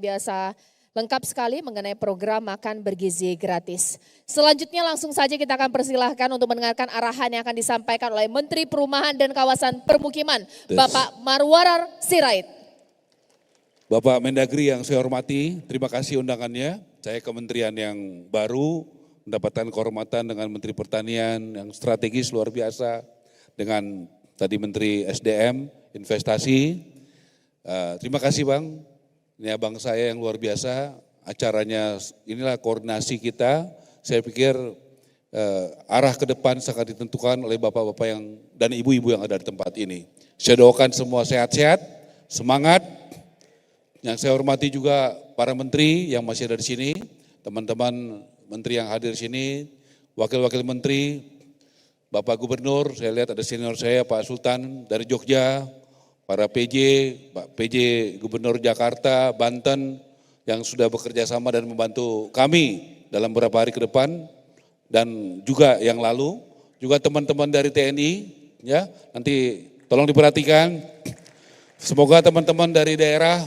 biasa lengkap sekali mengenai program makan bergizi gratis. Selanjutnya langsung saja kita akan persilahkan untuk mendengarkan arahan yang akan disampaikan oleh Menteri Perumahan dan Kawasan Permukiman, Bapak Marwarar Sirait. Bapak Mendagri yang saya hormati, terima kasih undangannya. Saya kementerian yang baru mendapatkan kehormatan dengan Menteri Pertanian yang strategis luar biasa, dengan tadi Menteri SDM, Investasi. Terima kasih Bang, ini abang saya yang luar biasa, acaranya inilah koordinasi kita. Saya pikir arah ke depan sangat ditentukan oleh bapak-bapak yang dan ibu-ibu yang ada di tempat ini. Saya doakan semua sehat-sehat, semangat. Yang saya hormati juga para menteri yang masih ada di sini, teman-teman menteri yang hadir di sini, wakil-wakil menteri, Bapak Gubernur, saya lihat ada senior saya Pak Sultan dari Jogja, para PJ, Pak PJ Gubernur Jakarta, Banten yang sudah bekerja sama dan membantu kami dalam beberapa hari ke depan dan juga yang lalu, juga teman-teman dari TNI, ya nanti tolong diperhatikan. Semoga teman-teman dari daerah,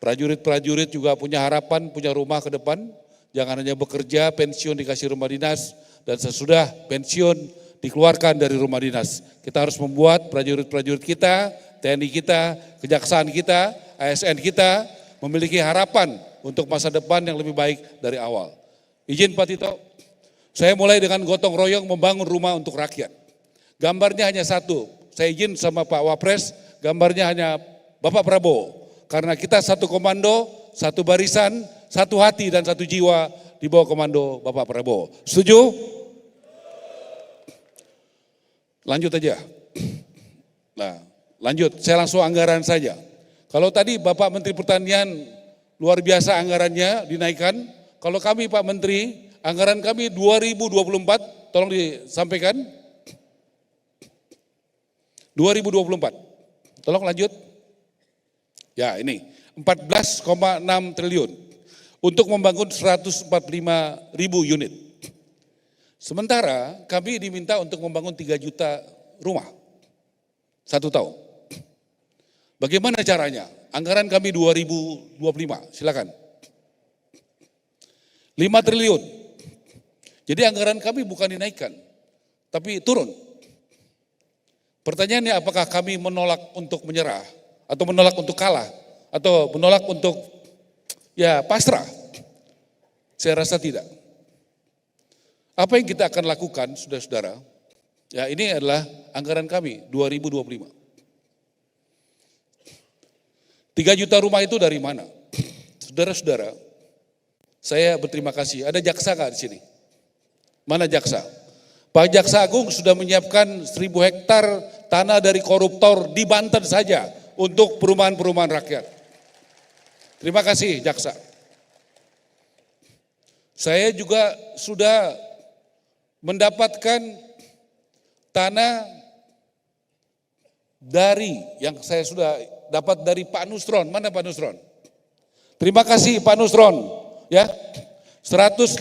prajurit-prajurit juga punya harapan, punya rumah ke depan. Jangan hanya bekerja, pensiun dikasih rumah dinas, dan sesudah pensiun dikeluarkan dari rumah dinas. Kita harus membuat prajurit-prajurit kita, TNI kita, kejaksaan kita, ASN kita memiliki harapan untuk masa depan yang lebih baik dari awal. Izin Pak Tito, saya mulai dengan gotong royong membangun rumah untuk rakyat. Gambarnya hanya satu, saya izin sama Pak Wapres, gambarnya hanya Bapak Prabowo. Karena kita satu komando, satu barisan, satu hati dan satu jiwa di bawah komando Bapak Prabowo. Setuju? Lanjut aja. Nah, lanjut, saya langsung anggaran saja. Kalau tadi Bapak Menteri Pertanian luar biasa anggarannya dinaikkan, kalau kami Pak Menteri, anggaran kami 2024, tolong disampaikan. 2024, tolong lanjut. Ya ini, 14,6 triliun untuk membangun 145.000 unit. Sementara kami diminta untuk membangun 3 juta rumah, 1 tahun. Bagaimana caranya? Anggaran kami 2025, silakan. 5 triliun. Jadi anggaran kami bukan dinaikkan, tapi turun. Pertanyaannya apakah kami menolak untuk menyerah, atau menolak untuk kalah, atau menolak untuk ya pasrah? Saya rasa tidak. Apa yang kita akan lakukan, saudara-saudara? Ya ini adalah anggaran kami 2025. 3 juta rumah itu dari mana? Saudara-saudara, saya berterima kasih. Ada jaksa nggak di sini? Mana jaksa? Pak Jaksa Agung sudah menyiapkan 1.000 hektar tanah dari koruptor di Banten saja untuk perumahan-perumahan rakyat. Terima kasih jaksa. Saya juga sudah mendapatkan tanah dari yang saya sudah dapat dari Pak Nusron. Mana Pak Nusron? Terima kasih Pak Nusron. Ya, 151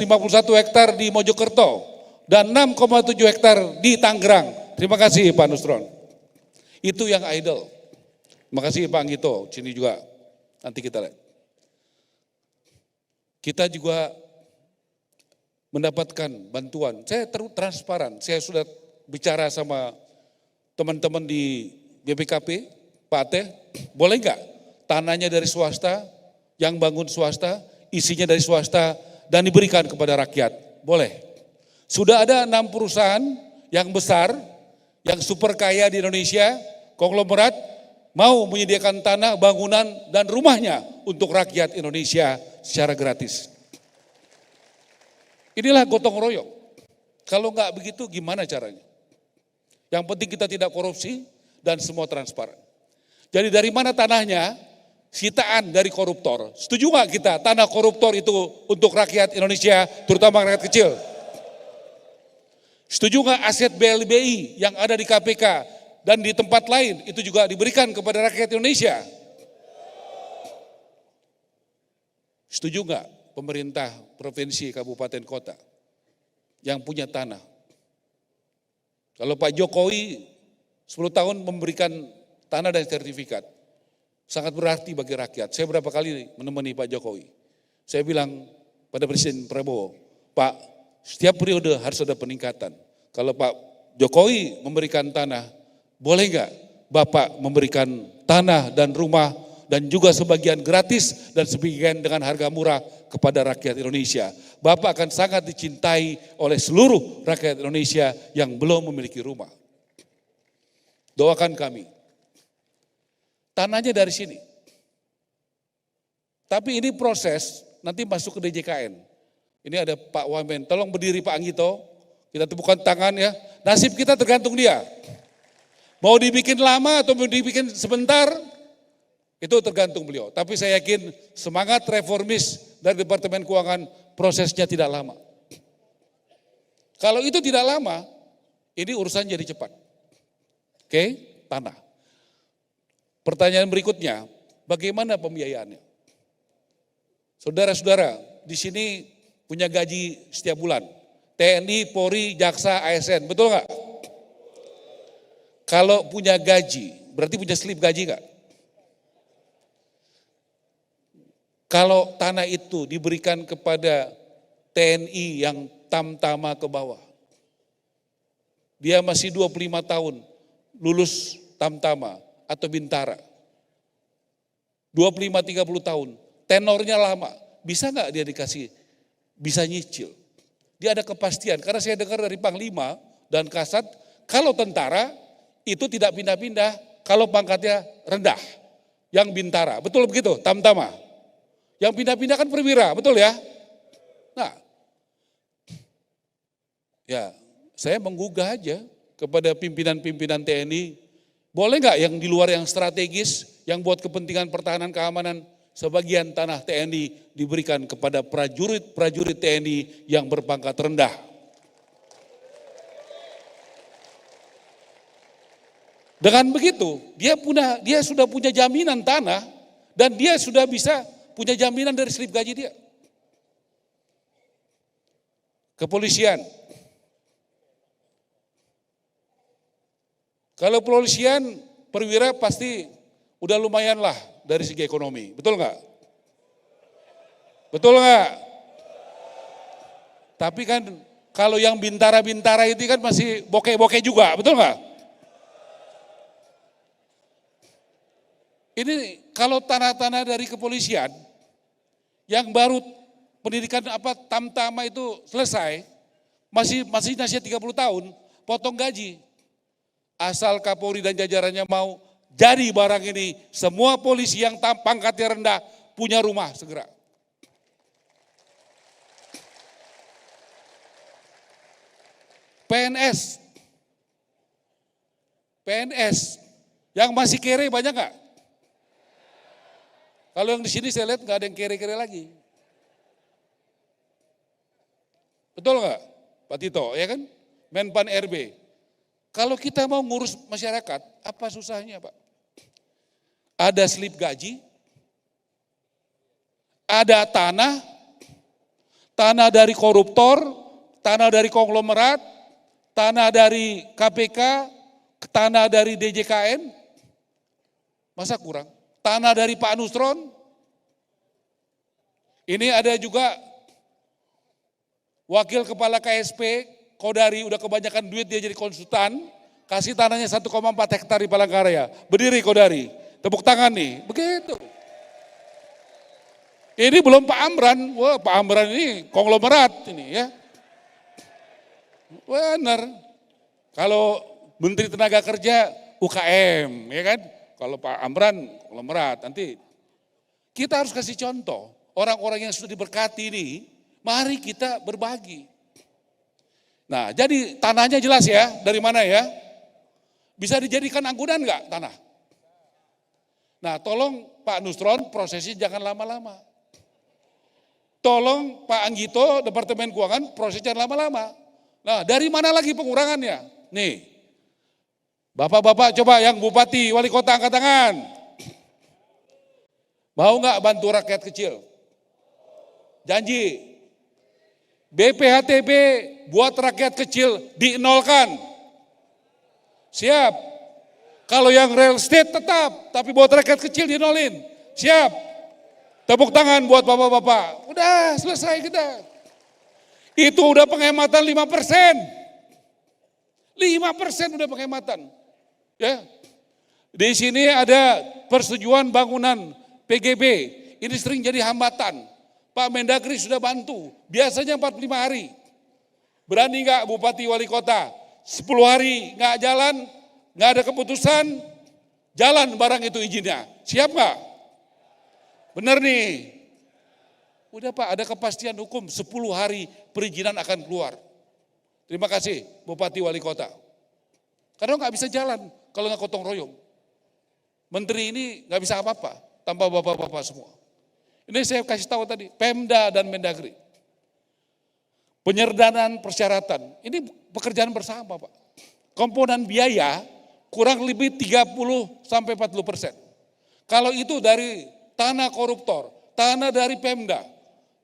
hektar di Mojokerto dan 6,7 hektar di Tangerang. Terima kasih Pak Nusron. Itu yang idle. Terima kasih Pak Anggito, sini juga. Nanti kita lihat. Kita juga mendapatkan bantuan. Saya transparan, saya sudah bicara sama teman-teman di BPKP, Pak Ateh, boleh enggak tanahnya dari swasta, yang bangun swasta, isinya dari swasta, dan diberikan kepada rakyat? Boleh. Sudah ada 6 perusahaan yang besar, yang super kaya di Indonesia, konglomerat, mau menyediakan tanah, bangunan, dan rumahnya untuk rakyat Indonesia secara gratis. Inilah gotong royong. Kalau enggak begitu gimana caranya? Yang penting kita tidak korupsi dan semua transparan. Jadi dari mana tanahnya? Sitaan dari koruptor. Setuju enggak kita tanah koruptor itu untuk rakyat Indonesia, terutama rakyat kecil? Setuju enggak aset BLBI yang ada di KPK dan di tempat lain itu juga diberikan kepada rakyat Indonesia? Setuju enggak pemerintah provinsi, kabupaten, kota yang punya tanah? Kalau Pak Jokowi 10 tahun memberikan tanah dan sertifikat, sangat berarti bagi rakyat. Saya berapa kali menemani Pak Jokowi. Saya bilang pada Presiden Prabowo, Pak, setiap periode harus ada peningkatan. Kalau Pak Jokowi memberikan tanah, boleh nggak Bapak memberikan tanah dan rumah dan juga sebagian gratis dan sebagian dengan harga murah kepada rakyat Indonesia. Bapak akan sangat dicintai oleh seluruh rakyat Indonesia yang belum memiliki rumah. Doakan kami. Tanahnya dari sini. Tapi ini proses nanti masuk ke DJKN. Ini ada Pak Wamen, tolong berdiri Pak Anggito, kita tepukan tangan ya. Nasib kita tergantung dia. Mau dibikin lama atau mau dibikin sebentar, itu tergantung beliau. Tapi saya yakin semangat reformis dari Departemen Keuangan prosesnya tidak lama. Kalau itu tidak lama, ini urusan jadi cepat. Oke, tanah. Pertanyaan berikutnya, bagaimana pembiayaannya? Saudara-saudara, di sini punya gaji setiap bulan. TNI, Polri, Jaksa, ASN, betul nggak? Kalau punya gaji, berarti punya slip gaji nggak? Kalau tanah itu diberikan kepada TNI yang tamtama ke bawah, dia masih 25 tahun, lulus tamtama atau bintara. 25-30 tahun, tenornya lama, bisa nggak dia dikasih, bisa nyicil. Dia ada kepastian, karena saya dengar dari Panglima dan Kasat, kalau tentara itu tidak pindah-pindah, kalau pangkatnya rendah, yang bintara, betul begitu, tamtama. Yang pindah-pindah kan perwira, betul ya? Nah, ya saya menggugah aja kepada pimpinan-pimpinan TNI, boleh nggak yang di luar yang strategis, yang buat kepentingan pertahanan keamanan, sebagian tanah TNI diberikan kepada prajurit-prajurit TNI yang berpangkat rendah. Dengan begitu, dia sudah punya jaminan tanah dan dia sudah bisa punya jaminan dari slip gaji dia. Kepolisian. Kalau polisian perwira pasti udah lumayan lah dari segi ekonomi, betul nggak? Betul nggak? Tapi kan kalau yang bintara-bintara itu kan masih bokeh-bokeh juga, betul nggak? Ini kalau tanah-tanah dari kepolisian yang baru pendidikan tamtama itu selesai, masih 30 tahun, potong gaji. Asal Kapolri dan jajarannya mau jadi barang ini, semua polisi yang pangkatnya rendah punya rumah segera. PNS yang masih kere banyak nggak? Kalau yang di sini saya lihat nggak ada yang kere-kere lagi. Betul nggak, Pak Tito? Ya kan? Menpan RB. Kalau kita mau ngurus masyarakat, apa susahnya, Pak? Ada slip gaji, ada tanah dari koruptor, tanah dari konglomerat, tanah dari KPK, tanah dari DJKN, masa kurang? Tanah dari Pak Nusron, ini ada juga wakil kepala KSP, Kodari udah kebanyakan duit dia jadi konsultan, kasih tanahnya 1,4 hektar di Palangkaraya. Berdiri Kodari, tepuk tangan nih, begitu. Ini belum Pak Amran, wah Pak Amran ini konglomerat ini ya. Benar, kalau Menteri Tenaga Kerja UKM ya kan. Kalau Pak Amran, konglomerat, nanti kita harus kasih contoh. Orang-orang yang sudah diberkati ini, mari kita berbagi. Nah, jadi tanahnya jelas ya, dari mana ya? Bisa dijadikan angkutan enggak tanah? Nah, tolong Pak Nusron prosesnya jangan lama-lama. Tolong Pak Anggito, Departemen Keuangan prosesnya jangan lama-lama. Nah, dari mana lagi pengurangannya? Nih, Bapak-bapak coba yang bupati, wali kota angkat tangan. Mau nggak bantu rakyat kecil? Janji. BPHTB buat rakyat kecil dinolkan. Siap. Kalau yang real estate tetap, tapi buat rakyat kecil dinolin. Siap. Tepuk tangan buat bapak-bapak. Udah selesai kita. Itu udah penghematan 5%. 5% udah penghematan. Ya. Di sini ada persetujuan bangunan PGB. Ini sering jadi hambatan. Pak Mendagri sudah bantu. Biasanya 45 hari. Berani nggak Bupati Wali Kota? 10 hari nggak jalan, nggak ada keputusan, jalan barang itu izinnya. Siap nggak? Benar nih. Udah Pak, ada kepastian hukum 10 hari perizinan akan keluar. Terima kasih Bupati Wali Kota. Karena nggak bisa jalan kalau nggak gotong royong. Menteri ini nggak bisa apa-apa tanpa bapak-bapak semua. Ini saya kasih tahu tadi, Pemda dan Mendagri. Penyerdanaan persyaratan, ini pekerjaan bersama Pak. Komponen biaya kurang lebih 30-40%. Kalau itu dari tanah koruptor, tanah dari Pemda,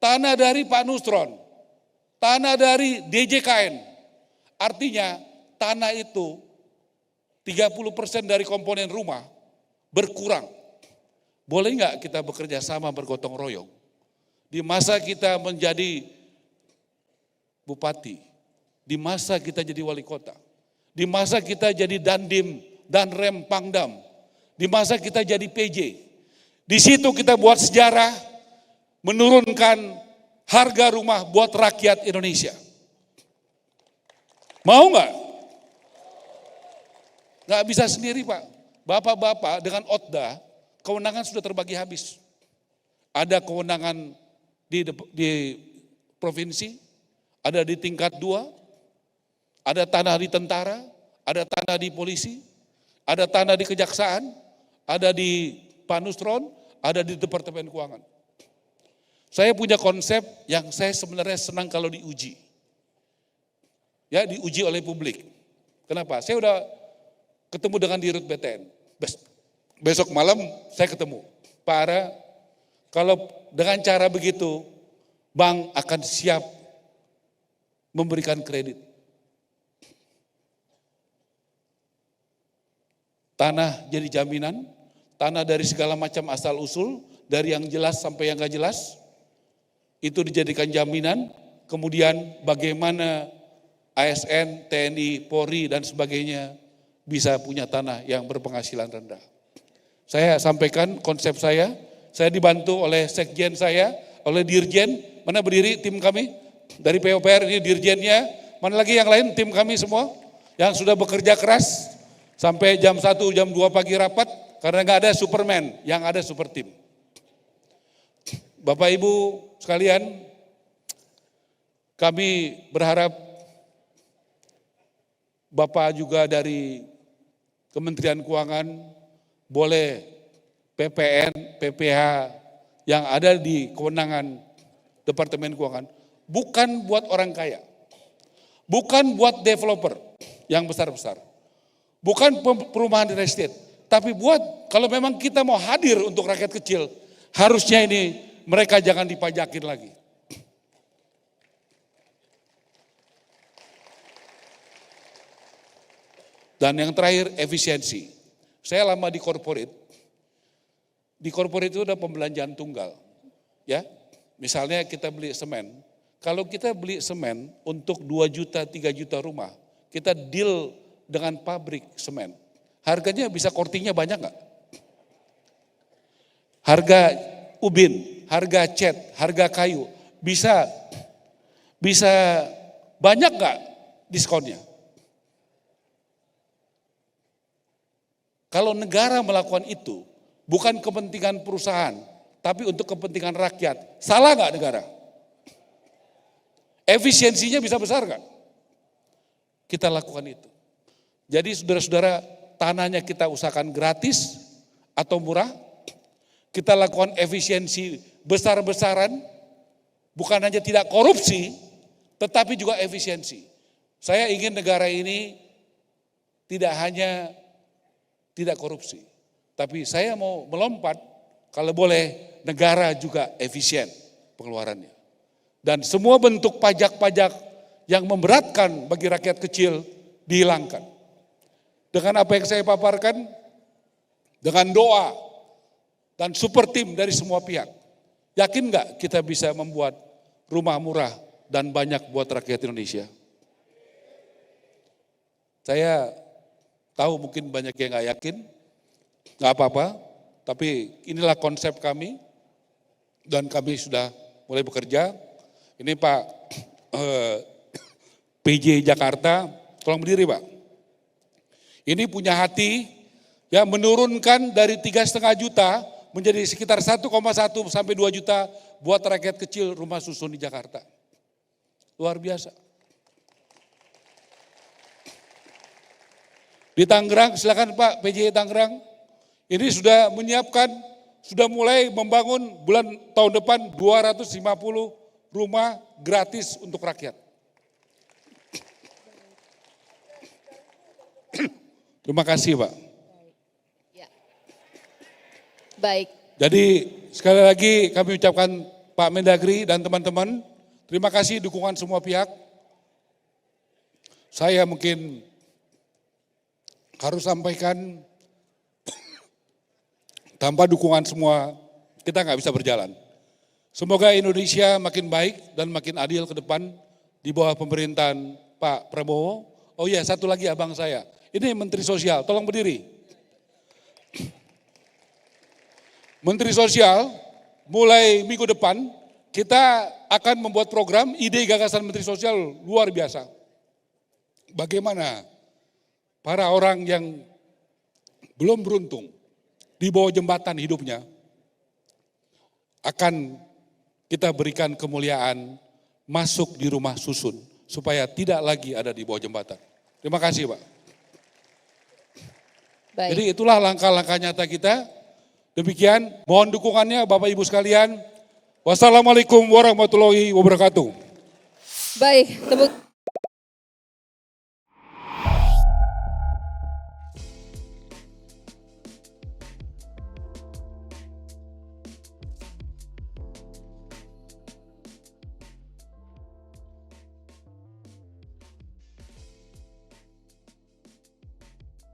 tanah dari Pak Nusron, tanah dari DJKN. Artinya tanah itu 30% dari komponen rumah berkurang. Boleh nggak kita bekerja sama bergotong royong? Di masa kita menjadi bupati, di masa kita jadi wali kota, di masa kita jadi dandim, danrem, pangdam, di masa kita jadi PJ. Di situ kita buat sejarah, menurunkan harga rumah buat rakyat Indonesia. Mau nggak? Nggak bisa sendiri Pak. Bapak-bapak dengan OTDA, kewenangan sudah terbagi habis. Ada kewenangan di provinsi, ada di tingkat 2, ada tanah di tentara, ada tanah di polisi, ada tanah di kejaksaan, ada di Pak Nusron, ada di Departemen Keuangan. Saya punya konsep yang saya sebenarnya senang kalau diuji. Ya, diuji oleh publik. Kenapa? Saya udah ketemu dengan Dirut BTN. Besok malam saya ketemu. Pak Ara, kalau dengan cara begitu, bank akan siap memberikan kredit. Tanah jadi jaminan, tanah dari segala macam asal usul, dari yang jelas sampai yang gak jelas, itu dijadikan jaminan, kemudian bagaimana ASN, TNI, Polri dan sebagainya bisa punya tanah yang berpenghasilan rendah. Saya sampaikan konsep saya dibantu oleh sekjen saya, oleh dirjen, mana berdiri tim kami, dari PUPR ini dirjennya, mana lagi yang lain tim kami semua, yang sudah bekerja keras, sampai jam 1, jam 2 pagi rapat, karena nggak ada Superman, yang ada super tim. Bapak Ibu sekalian, kami berharap Bapak juga dari Kementerian Keuangan boleh PPN, PPH yang ada di kewenangan Departemen Keuangan, bukan buat orang kaya, bukan buat developer yang besar-besar, bukan perumahan real estate, tapi buat kalau memang kita mau hadir untuk rakyat kecil, harusnya ini mereka jangan dipajakin lagi. Dan yang terakhir efisiensi. Saya lama di corporate. Di corporate itu ada pembelanjaan tunggal. Ya, misalnya kita beli semen. Kalau kita beli semen untuk 2 juta, 3 juta rumah, kita deal dengan pabrik semen. Harganya bisa kortingnya banyak nggak? Harga ubin, harga cat, harga kayu, bisa banyak nggak diskonnya? Kalau negara melakukan itu, bukan kepentingan perusahaan, tapi untuk kepentingan rakyat, salah nggak negara? Efisiensinya bisa besar nggak? Kita lakukan itu. Jadi saudara-saudara, tanahnya kita usahakan gratis atau murah, kita lakukan efisiensi besar-besaran, bukan hanya tidak korupsi, tetapi juga efisiensi. Saya ingin negara ini tidak hanya tidak korupsi, tapi saya mau melompat, kalau boleh negara juga efisien pengeluarannya. Dan semua bentuk pajak-pajak yang memberatkan bagi rakyat kecil dihilangkan. dengan apa yang saya paparkan, dengan doa dan super tim dari semua pihak, yakin nggak kita bisa membuat rumah murah dan banyak buat rakyat Indonesia? Saya tahu mungkin banyak yang nggak yakin, nggak apa-apa, tapi inilah konsep kami dan kami sudah mulai bekerja. Ini Pak PJ Jakarta, tolong berdiri Pak. Ini punya hati yang menurunkan dari 3,5 juta menjadi sekitar 1,1 sampai 2 juta buat rakyat kecil rumah susun di Jakarta. Luar biasa. Di Tangerang, silakan Pak PJ Tangerang, ini sudah menyiapkan, sudah mulai membangun tahun depan 250 rumah gratis untuk rakyat. Terima kasih Pak. Ya. Baik. Jadi sekali lagi kami ucapkan Pak Mendagri dan teman-teman, terima kasih dukungan semua pihak. Saya mungkin harus sampaikan, tanpa dukungan semua kita nggak bisa berjalan. Semoga Indonesia makin baik dan makin adil ke depan di bawah pemerintahan Pak Prabowo. Oh iya, satu lagi abang saya, ini Menteri Sosial, tolong berdiri. Menteri Sosial, mulai minggu depan kita akan membuat program, ide gagasan Menteri Sosial luar biasa. Bagaimana para orang yang belum beruntung di bawah jembatan hidupnya akan kita berikan kemuliaan masuk di rumah susun supaya tidak lagi ada di bawah jembatan. Terima kasih Pak. Baik. Jadi itulah langkah-langkah nyata kita. Demikian, mohon dukungannya Bapak Ibu sekalian. Wassalamualaikum warahmatullahi wabarakatuh. Baik, tepuk